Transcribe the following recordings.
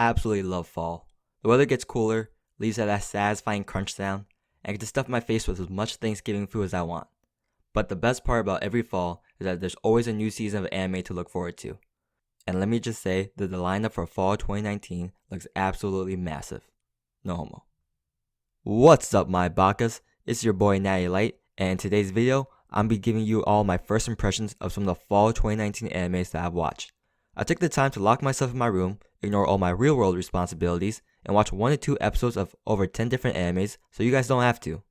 I absolutely love fall. The weather gets cooler, leaves that satisfying crunch sound, and I get to stuff my face with as much Thanksgiving food as I want. But the best part about every fall is that there's always a new season of anime to look forward to. And let me just say that the lineup for fall 2019 looks absolutely massive. No homo. What's up, my bakas? It's your boy Nhattylite, and in today's video, I'm be giving you all my first impressions of some of the fall 2019 animes that I've watched. I took the time to lock myself in my room, ignore all my real world responsibilities, and watch 1 to 2 episodes of over 10 different animes so you guys don't have to.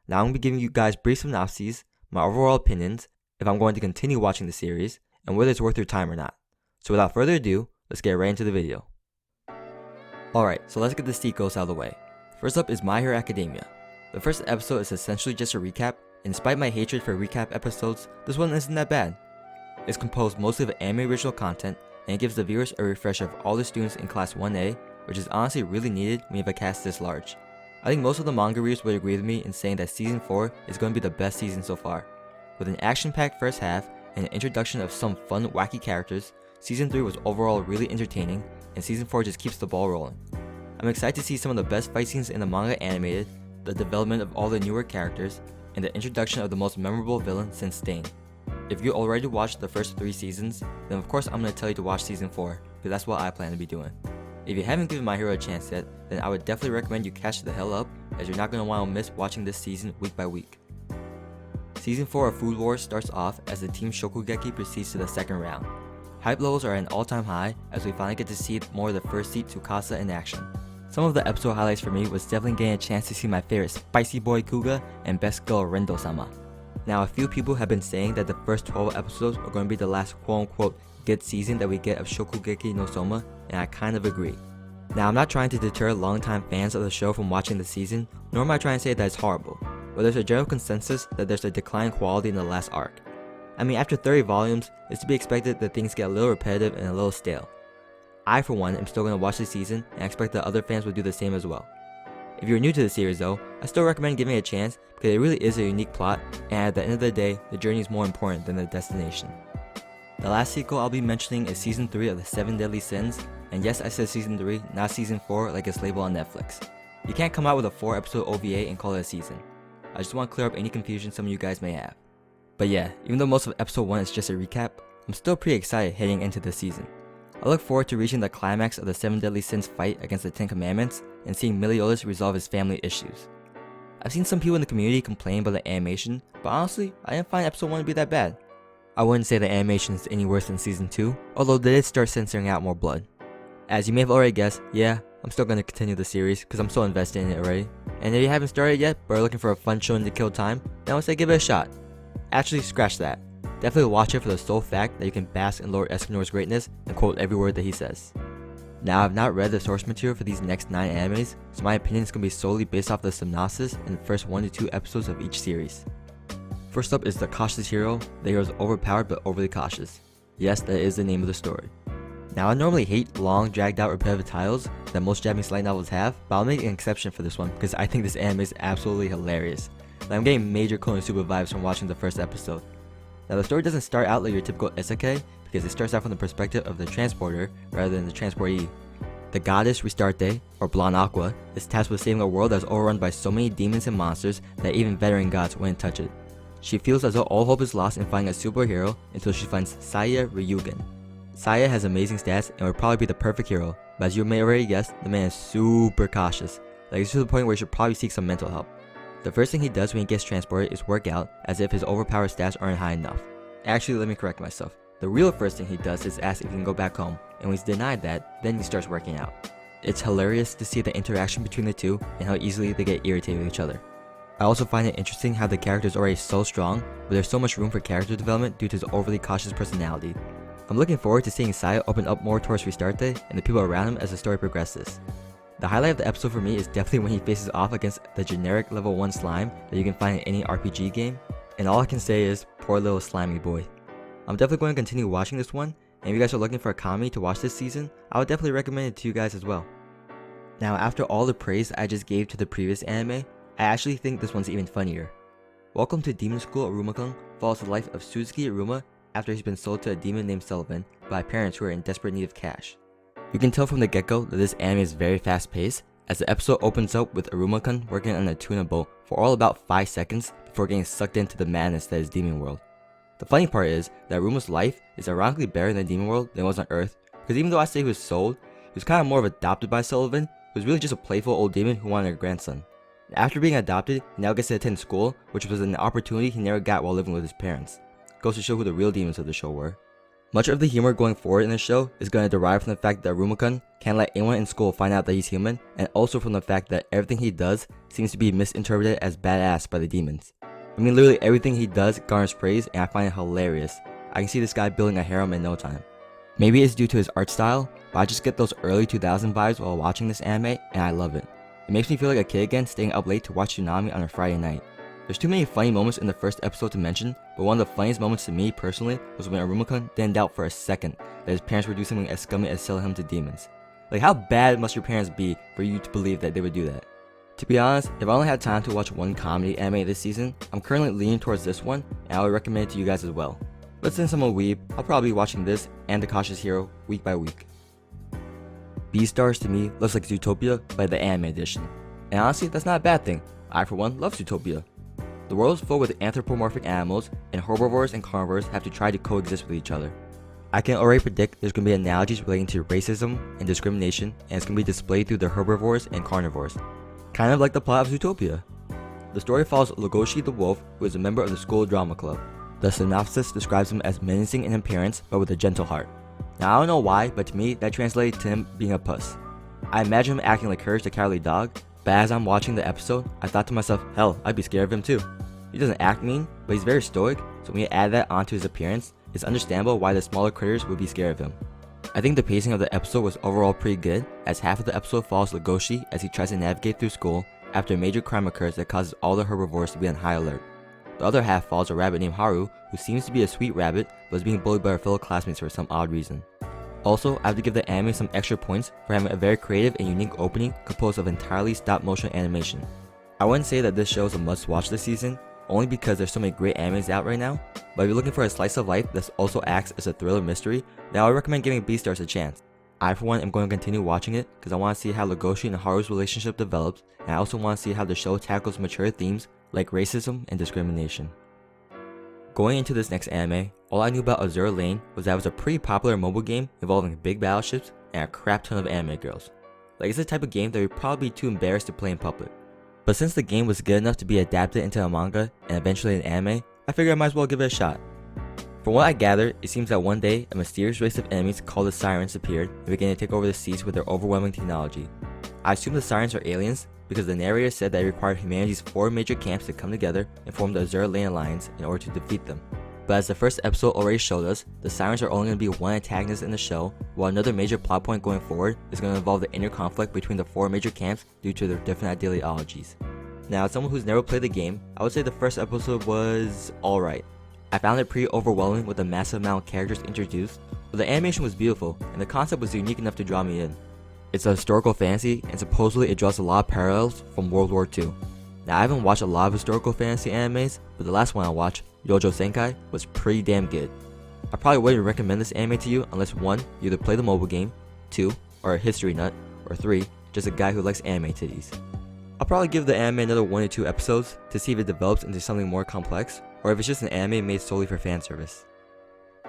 Now I'm going to be giving you guys brief synopses, my overall opinions, if I'm going to continue watching the series, and whether it's worth your time or not. So without further ado, let's get right into the video. Alright, so let's get the sequels out of the way. First up is My Hero Academia. The first episode is essentially just a recap, and despite my hatred for recap episodes, this one isn't that bad. It's composed mostly of anime original content, and it gives the viewers a refresher of all the students in Class 1A, which is honestly really needed when you have a cast this large. I think most of the manga readers would agree with me in saying that Season 4 is going to be the best season so far. With an action-packed first half and an introduction of some fun, wacky characters, Season 3 was overall really entertaining, and Season 4 just keeps the ball rolling. I'm excited to see some of the best fight scenes in the manga animated, the development of all the newer characters, and the introduction of the most memorable villain since Stain. If you already watched the first 3 seasons, then of course I'm going to tell you to watch Season 4, because that's what I plan to be doing. If you haven't given My Hero a chance yet, then I would definitely recommend you catch the hell up, as you're not going to want to miss watching this season week by week. Season 4 of Food Wars starts off as the team Shokugeki proceeds to the second round. Hype levels are at an all-time high as we finally get to see more of the first seat Tsukasa in action. Some of the episode highlights for me was definitely getting a chance to see my favorite spicy boy Kuga and best girl Rendo-sama. Now, a few people have been saying that the first 12 episodes are going to be the last quote-unquote good season that we get of Shokugeki no Soma, and I kind of agree. Now, I'm not trying to deter longtime fans of the show from watching the season, nor am I trying to say that it's horrible, but there's a general consensus that there's a decline in quality in the last arc. I mean, after 30 volumes, it's to be expected that things get a little repetitive and a little stale. I, for one, am still going to watch the season, and I expect that other fans will do the same as well. If you're new to the series though, I still recommend giving it a chance because it really is a unique plot, and at the end of the day, the journey is more important than the destination. The last sequel I'll be mentioning is Season 3 of the 7 Deadly Sins, and yes, I said Season 3, not Season 4 like it's labeled on Netflix. You can't come out with a 4-episode OVA and call it a season. I just want to clear up any confusion some of you guys may have. But yeah, even though most of Episode 1 is just a recap, I'm still pretty excited heading into this season. I look forward to reaching the climax of the 7 Deadly Sins fight against the 10 Commandments and seeing Meliodas resolve his family issues. I've seen some people in the community complain about the animation, but honestly, I didn't find Episode 1 to be that bad. I wouldn't say the animation is any worse than Season 2, although they did start censoring out more blood. As you may have already guessed, yeah, I'm still going to continue the series because I'm so invested in it already. And if you haven't started yet, but are looking for a fun show to kill time, then I would say give it a shot. Actually, scratch that. Definitely watch it for the sole fact that you can bask in Lord Escanor's greatness and quote every word that he says. Now, I've not read the source material for these next 9 animes, so my opinion is going to be solely based off the synopsis in the first 1 to 2 episodes of each series. First up is the cautious hero. The hero is overpowered but overly cautious. Yes, that is the name of the story. Now, I normally hate long, dragged out, repetitive titles that most Japanese light novels have, but I'll make an exception for this one because I think this anime is absolutely hilarious. Like, I'm getting major Konosuba vibes from watching the first episode. Now, the story doesn't start out like your typical isekai because it starts out from the perspective of the transporter rather than the transportee. The goddess Restarte, or Blonde Aqua, is tasked with saving a world that is overrun by so many demons and monsters that even veteran gods wouldn't touch it. She feels as though all hope is lost in finding a superhero until she finds Saya Ryugen. Saya has amazing stats and would probably be the perfect hero, but as you may already guess, the man is super cautious, like it's to the point where he should probably seek some mental help. The first thing he does when he gets transported is work out as if his overpowered stats aren't high enough. Actually, let me correct myself. The real first thing he does is ask if he can go back home, and when he's denied that, then he starts working out. It's hilarious to see the interaction between the two and how easily they get irritated with each other. I also find it interesting how the character is already so strong, but there's so much room for character development due to his overly cautious personality. I'm looking forward to seeing Saya open up more towards Restarte and the people around him as the story progresses. The highlight of the episode for me is definitely when he faces off against the generic level 1 slime that you can find in any RPG game, and all I can say is, poor little slimy boy. I'm definitely going to continue watching this one, and if you guys are looking for a comedy to watch this season, I would definitely recommend it to you guys as well. Now, after all the praise I just gave to the previous anime, I actually think this one's even funnier. Welcome to Demon School Iruma-kun follows the life of Suzuki Iruma after he's been sold to a demon named Sullivan by parents who are in desperate need of cash. You can tell from the get-go that this anime is very fast-paced, as the episode opens up with Iruma-kun working on a tuna boat for all about 5 seconds before getting sucked into the madness that is Demon World. The funny part is that Iruma's life is ironically better in the Demon World than it was on Earth, because even though I say he was sold, he was kind of more of adopted by Sullivan, who was really just a playful old demon who wanted a grandson. After being adopted, he now gets to attend school, which was an opportunity he never got while living with his parents. Goes to show who the real demons of the show were. Much of the humor going forward in the show is going to derive from the fact that Iruma-kun can't let anyone in school find out that he's human, and also from the fact that everything he does seems to be misinterpreted as badass by the demons. I mean, literally everything he does garners praise, and I find it hilarious. I can see this guy building a harem in no time. Maybe it's due to his art style, but I just get those early 2000 vibes while watching this anime, and I love it. It makes me feel like a kid again staying up late to watch Tsunami on a Friday night. There's too many funny moments in the first episode to mention, but one of the funniest moments to me personally was when Iruma-kun didn't doubt for a second that his parents would do something as scummy as sell him to demons. Like, how bad must your parents be for you to believe that they would do that? To be honest, if I only had time to watch one comedy anime this season, I'm currently leaning towards this one, and I would recommend it to you guys as well. But since I'm a weeb, I'll probably be watching this and The Cautious Hero week by week. Beastars to me looks like Zootopia by the anime edition. And honestly, that's not a bad thing. I for one love Zootopia. The world is filled with anthropomorphic animals, and herbivores and carnivores have to try to coexist with each other. I can already predict there's going to be analogies relating to racism and discrimination, and it's going to be displayed through the herbivores and carnivores. Kind of like the plot of Zootopia. The story follows Legoshi the wolf, who is a member of the school drama club. The synopsis describes him as menacing in appearance, but with a gentle heart. Now I don't know why, but to me that translated to him being a puss. I imagine him acting like Courage the Cowardly Dog, but as I'm watching the episode, I thought to myself, hell, I'd be scared of him too. He doesn't act mean, but he's very stoic, so when you add that onto his appearance, it's understandable why the smaller critters would be scared of him. I think the pacing of the episode was overall pretty good, as half of the episode follows Legoshi as he tries to navigate through school after a major crime occurs that causes all the herbivores to be on high alert. The other half follows a rabbit named Haru, who seems to be a sweet rabbit, but is being bullied by her fellow classmates for some odd reason. Also, I have to give the anime some extra points for having a very creative and unique opening composed of entirely stop-motion animation. I wouldn't say that this show is a must-watch this season, only because there's so many great animes out right now, but if you're looking for a slice of life that also acts as a thriller mystery, then I would recommend giving Beastars a chance. I for one am going to continue watching it because I want to see how Legoshi and Haru's relationship develops, and I also want to see how the show tackles mature themes like racism and discrimination. Going into this next anime, all I knew about Azur Lane was that it was a pretty popular mobile game involving big battleships and a crap ton of anime girls. Like, it's the type of game that would probably be too embarrassed to play in public. But since the game was good enough to be adapted into a manga and eventually an anime, I figured I might as well give it a shot. From what I gathered, it seems that one day a mysterious race of enemies called the Sirens appeared and began to take over the seas with their overwhelming technology. I assume the Sirens are aliens because the narrator said that it required humanity's 4 major camps to come together and form the Azur Lane Alliance in order to defeat them. But as the first episode already showed us, the Sirens are only going to be one antagonist in the show, while another major plot point going forward is going to involve the inner conflict between the 4 major camps due to their different ideologies. Now, as someone who's never played the game, I would say the first episode was alright. I found it pretty overwhelming with the massive amount of characters introduced, but the animation was beautiful and the concept was unique enough to draw me in. It's a historical fantasy, and supposedly it draws a lot of parallels from World War II. Now, I haven't watched a lot of historical fantasy animes, but the last one I watched, Yojo Senkai, was pretty damn good. I probably wouldn't recommend this anime to you unless 1, you either play the mobile game, 2, or a history nut, or 3, just a guy who likes anime titties. I'll probably give the anime another 1 or 2 episodes to see if it develops into something more complex, or if it's just an anime made solely for fan service.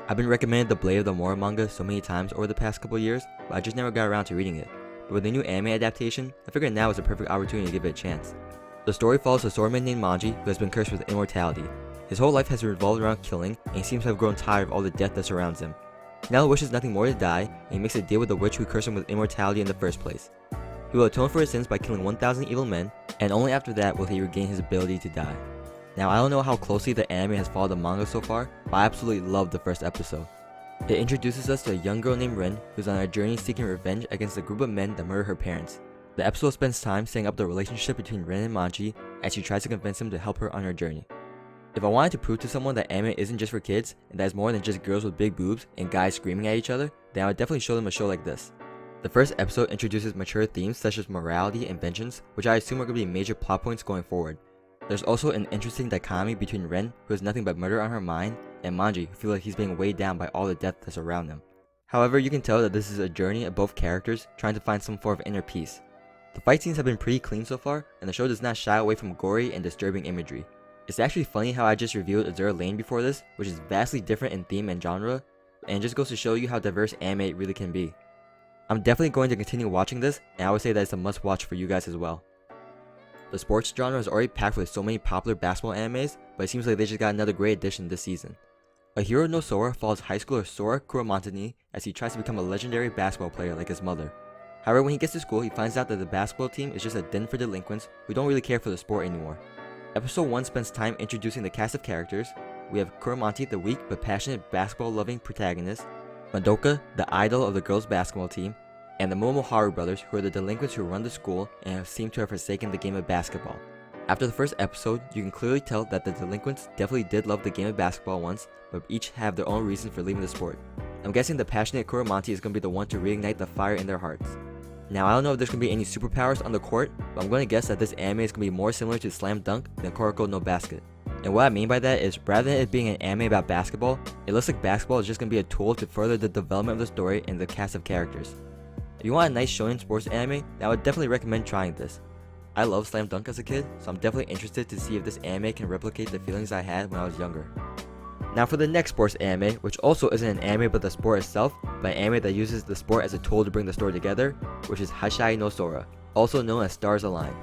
I've been recommended the Blade of the Mora manga so many times over the past couple years, but I just never got around to reading it. But with the new anime adaptation, I figured now is a perfect opportunity to give it a chance. The story follows a swordman named Manji who has been cursed with immortality. His whole life has revolved around killing, and he seems to have grown tired of all the death that surrounds him. Now he wishes nothing more to die, and he makes a deal with the witch who cursed him with immortality in the first place. He will atone for his sins by killing 1,000 evil men, and only after that will he regain his ability to die. Now, I don't know how closely the anime has followed the manga so far, but I absolutely loved the first episode. It introduces us to a young girl named Rin who's on a journey seeking revenge against a group of men that murdered her parents. The episode spends time setting up the relationship between Rin and Manji as she tries to convince him to help her on her journey. If I wanted to prove to someone that anime isn't just for kids and that it's more than just girls with big boobs and guys screaming at each other, then I would definitely show them a show like this. The first episode introduces mature themes such as morality and vengeance, which I assume are going to be major plot points going forward. There's also an interesting dichotomy between Ren, who has nothing but murder on her mind, and Manji, who feels like he's being weighed down by all the death that's around him. However, you can tell that this is a journey of both characters trying to find some form of inner peace. The fight scenes have been pretty clean so far, and the show does not shy away from gory and disturbing imagery. It's actually funny how I just reviewed Azur Lane before this, which is vastly different in theme and genre, and just goes to show you how diverse anime really can be. I'm definitely going to continue watching this, and I would say that it's a must watch for you guys as well. The sports genre is already packed with so many popular basketball animes, but it seems like they just got another great addition this season. Hoshino Sora follows high schooler Sora Kuramantani as he tries to become a legendary basketball player like his mother. However, when he gets to school, he finds out that the basketball team is just a den for delinquents who don't really care for the sport anymore. Episode 1 spends time introducing the cast of characters. We have Kuramanti, the weak but passionate basketball-loving protagonist, Madoka, the idol of the girls' basketball team, and the Momoharu brothers, who are the delinquents who run the school and have seemed to have forsaken the game of basketball. After the first episode, you can clearly tell that the delinquents definitely did love the game of basketball once, but each have their own reason for leaving the sport. I'm guessing the passionate Kuramanti is going to be the one to reignite the fire in their hearts. Now, I don't know if there's going to be any superpowers on the court, but I'm going to guess that this anime is going to be more similar to Slam Dunk than Kuroko no Basket. And what I mean by that is, rather than it being an anime about basketball, it looks like basketball is just going to be a tool to further the development of the story and the cast of characters. If you want a nice shonen sports anime, then I would definitely recommend trying this. I love Slam Dunk as a kid, so I'm definitely interested to see if this anime can replicate the feelings I had when I was younger. Now for the next sports anime, which also isn't an anime about the sport itself, but an anime that uses the sport as a tool to bring the story together, which is Hoshino Sora, also known as Stars Align.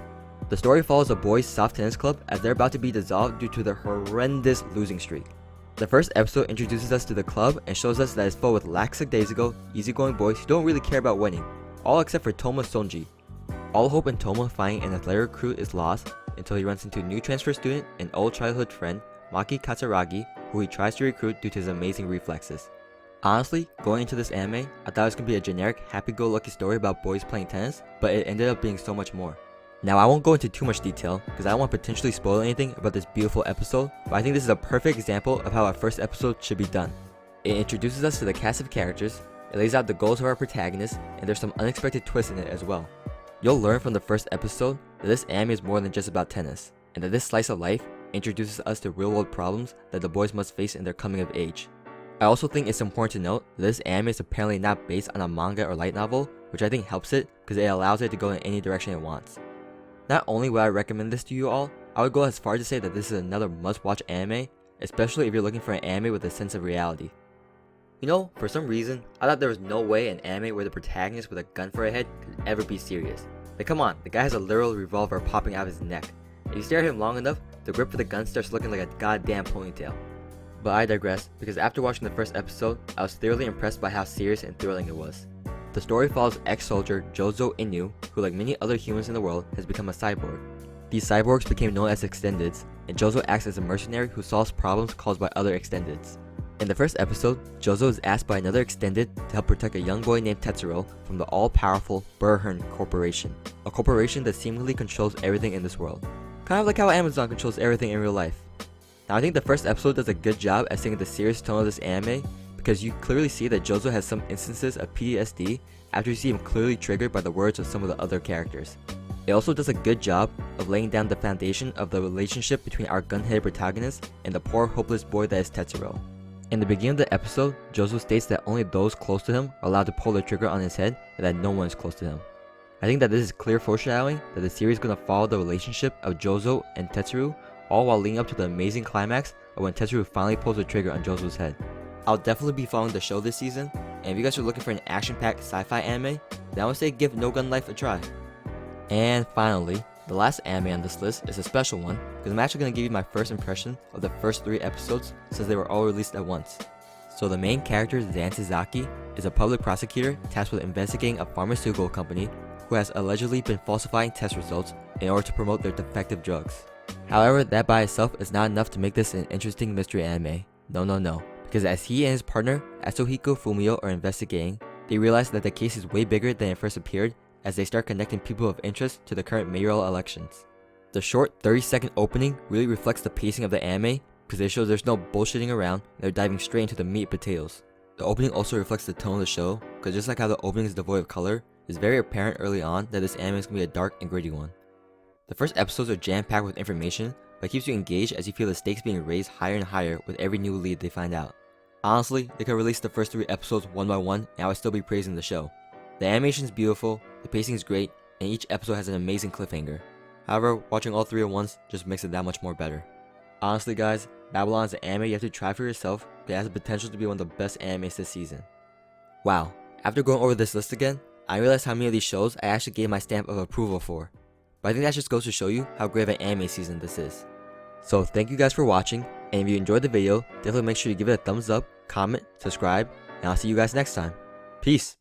The story follows a boys' soft tennis club as they're about to be dissolved due to their horrendous losing streak. The first episode introduces us to the club and shows us that it's filled with lackadaisical, easygoing boys who don't really care about winning, all except for Toma Sonji. All hope in Toma finding an athletic recruit is lost until he runs into a new transfer student and old childhood friend, Maki Katsuragi, who he tries to recruit due to his amazing reflexes. Honestly, going into this anime, I thought it was going to be a generic happy-go-lucky story about boys playing tennis, but it ended up being so much more. Now, I won't go into too much detail because I don't want to potentially spoil anything about this beautiful episode, but I think this is a perfect example of how our first episode should be done. It introduces us to the cast of characters, it lays out the goals of our protagonist, and there's some unexpected twists in it as well. You'll learn from the first episode that this anime is more than just about tennis, and that this slice of life introduces us to real-world problems that the boys must face in their coming of age. I also think it's important to note that this anime is apparently not based on a manga or light novel, which I think helps it because it allows it to go in any direction it wants. Not only would I recommend this to you all, I would go as far as to say that this is another must-watch anime, especially if you're looking for an anime with a sense of reality. You know, for some reason, I thought there was no way an anime where the protagonist with a gun for a head could ever be serious. Like, come on, the guy has a literal revolver popping out of his neck. If you stare at him long enough, the grip for the gun starts looking like a goddamn ponytail. But I digress, because after watching the first episode, I was thoroughly impressed by how serious and thrilling it was. The story follows ex-soldier Jozo Inu, who like many other humans in the world, has become a cyborg. These cyborgs became known as extendeds, and Jozo acts as a mercenary who solves problems caused by other extendeds. In the first episode, Jozo is asked by another extended to help protect a young boy named Tetsuro from the all-powerful Burhern Corporation, a corporation that seemingly controls everything in this world. Kind of like how Amazon controls everything in real life. Now I think the first episode does a good job at setting the serious tone of this anime, because you clearly see that Jozo has some instances of PTSD after you see him clearly triggered by the words of some of the other characters. It also does a good job of laying down the foundation of the relationship between our gun-headed protagonist and the poor hopeless boy that is Tetsuro. In the beginning of the episode, Jozo states that only those close to him are allowed to pull the trigger on his head and that no one is close to him. I think that this is clear foreshadowing that the series is going to follow the relationship of Jozo and Tetsuro, all while leading up to the amazing climax of when Tetsuro finally pulls the trigger on Jozo's head. I'll definitely be following the show this season, and if you guys are looking for an action-packed sci-fi anime, then I would say give No Gun Life a try. And finally, the last anime on this list is a special one, because I'm actually going to give you my first impression of the first 3 episodes since they were all released at once. So the main character, Zantzaki, is a public prosecutor tasked with investigating a pharmaceutical company who has allegedly been falsifying test results in order to promote their defective drugs. However, that by itself is not enough to make this an interesting mystery anime. No. Because as he and his partner, Atsuhiko Fumio, are investigating, they realize that the case is way bigger than it first appeared as they start connecting people of interest to the current mayoral elections. The short 30-second opening really reflects the pacing of the anime because it shows there's no bullshitting around and they're diving straight into the meat and potatoes. The opening also reflects the tone of the show because just like how the opening is devoid of color, it's very apparent early on that this anime is going to be a dark and gritty one. The first episodes are jam-packed with information, but keeps you engaged as you feel the stakes being raised higher and higher with every new lead they find out. Honestly, they could release the first 3 episodes one by one and I would still be praising the show. The animation is beautiful, the pacing is great, and each episode has an amazing cliffhanger. However, watching all 3 at once just makes it that much more better. Honestly guys, Babylon is an anime you have to try for yourself, but it has the potential to be one of the best animes this season. Wow, after going over this list again, I realized how many of these shows I actually gave my stamp of approval for. But I think that just goes to show you how great of an anime season this is. So thank you guys for watching, and if you enjoyed the video, definitely make sure you give it a thumbs up, comment, subscribe, and I'll see you guys next time. Peace!